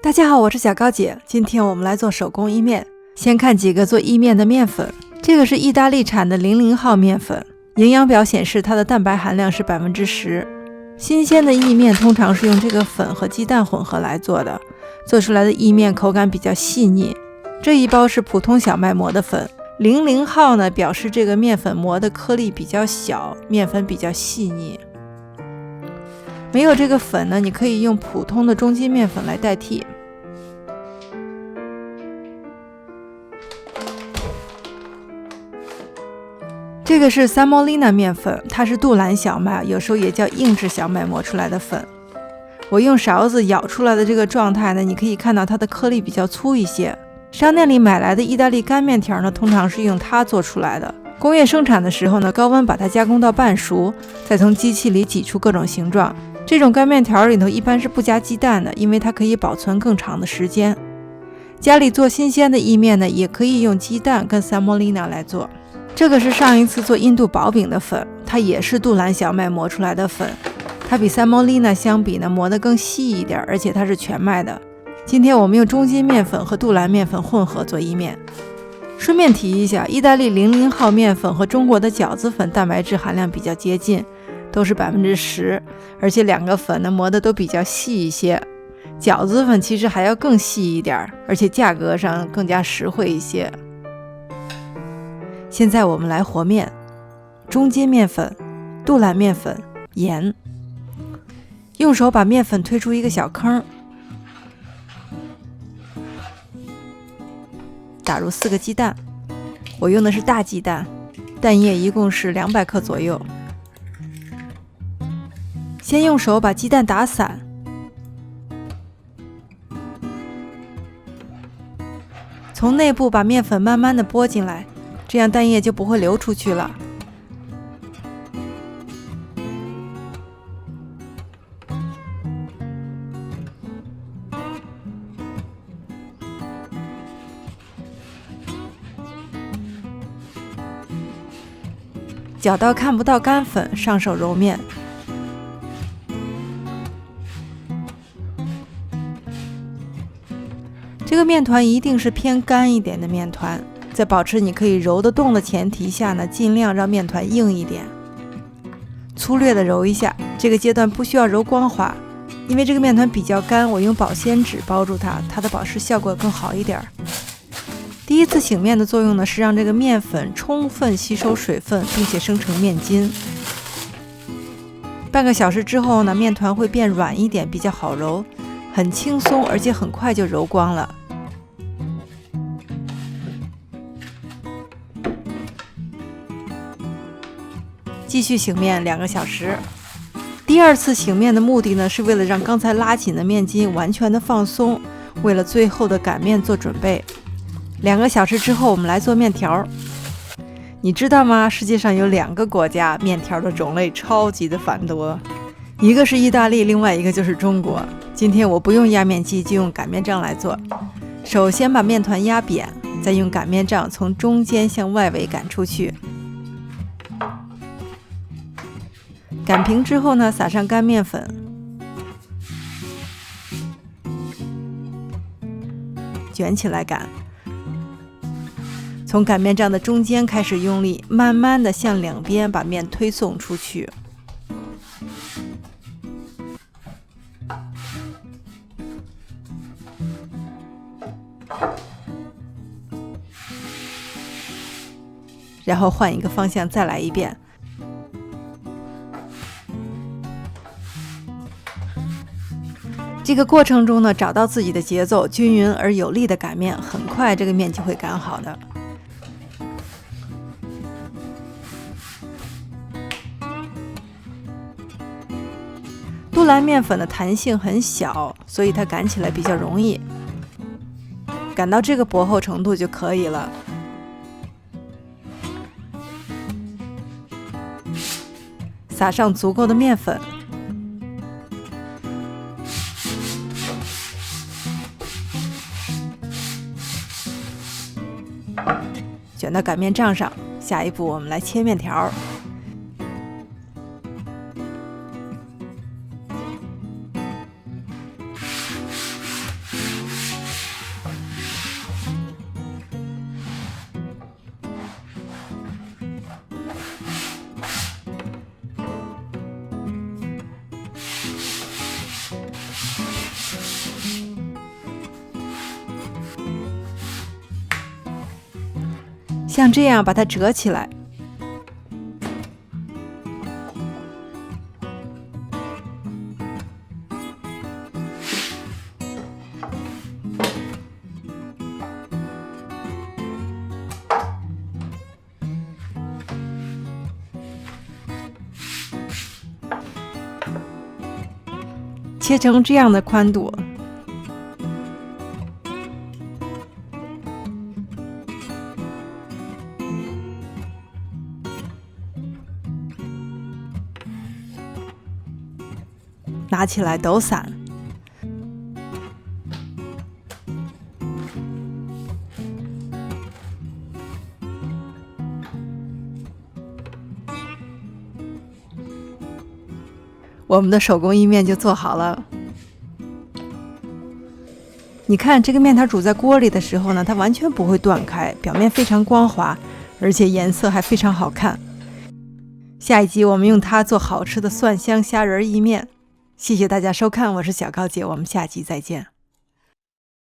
大家好，我是小高姐。今天我们来做手工意面。先看几个做意面的面粉。这个是意大利产的00号面粉，营养表显示它的蛋白含量是 10%。新鲜的意面通常是用这个粉和鸡蛋混合来做的，做出来的意面口感比较细腻。这一包是普通小麦磨的粉，00号呢表示这个面粉磨的颗粒比较小，面粉比较细腻。没有这个粉呢，你可以用普通的中筋面粉来代替。这个是 Semolina 面粉，它是杜兰小麦，有时候也叫硬质小麦磨出来的粉。我用勺子舀出来的这个状态呢，你可以看到它的颗粒比较粗一些。商店里买来的意大利干面条呢，通常是用它做出来的。工业生产的时候呢，高温把它加工到半熟，再从机器里挤出各种形状。这种干面条里头一般是不加鸡蛋的，因为它可以保存更长的时间。家里做新鲜的意面呢，也可以用鸡蛋跟 Semolina 来做。这个是上一次做印度薄饼的粉，它也是杜兰小麦磨出来的粉，它比 Semolina 相比呢磨得更细一点，而且它是全麦的。今天我们用中筋面粉和杜兰面粉混合做意面。顺便提一下，意大利00号面粉和中国的饺子粉蛋白质含量比较接近，都是 10%， 而且两个粉呢磨得都比较细一些。饺子粉其实还要更细一点，而且价格上更加实惠一些。现在我们来和面，中筋面粉、杜兰面粉、盐，用手把面粉推出一个小坑，打入4个鸡蛋，我用的是大鸡蛋，蛋液一共是200克左右。先用手把鸡蛋打散，从内部把面粉慢慢的拨进来，这样蛋液就不会流出去了。搅到看不到干粉，上手揉面。这个面团一定是偏干一点的面团，在保持你可以揉得动的前提下呢，尽量让面团硬一点。粗略的揉一下，这个阶段不需要揉光滑，因为这个面团比较干，我用保鲜纸包住它，它的保湿效果更好一点。第一次醒面的作用呢，是让这个面粉充分吸收水分，并且生成面筋。半个小时之后呢，面团会变软一点，比较好揉，很轻松，而且很快就揉光了。继续醒面2个小时。第二次醒面的目的呢，是为了让刚才拉紧的面筋完全的放松，为了最后的擀面做准备。2个小时之后，我们来做面条。你知道吗？世界上有2个国家面条的种类超级的繁多，一个是意大利，另外一个就是中国。今天我不用压面机，就用擀面杖来做。首先把面团压扁，再用擀面杖从中间向外围擀出去。擀平之后呢，撒上干面粉，卷起来擀。从擀面杖的中间开始用力，慢慢的向两边把面推送出去。然后换一个方向再来一遍。这个过程中呢，找到自己的节奏，均匀而有力的擀面，很快这个面就会擀好的。杜兰面粉的弹性很小，所以它擀起来比较容易，擀到这个薄厚程度就可以了。撒上足够的面粉，卷到擀面杖上。下一步我们来切面条。像这样把它折起来。切成这样的宽度，拿起来抖散。我们的手工意面就做好了。你看这个面条煮在锅里的时候呢，它完全不会断开，表面非常光滑，而且颜色还非常好看。下一集我们用它做好吃的蒜香虾仁意面。谢谢大家收看，我是小高姐，我们下集再见。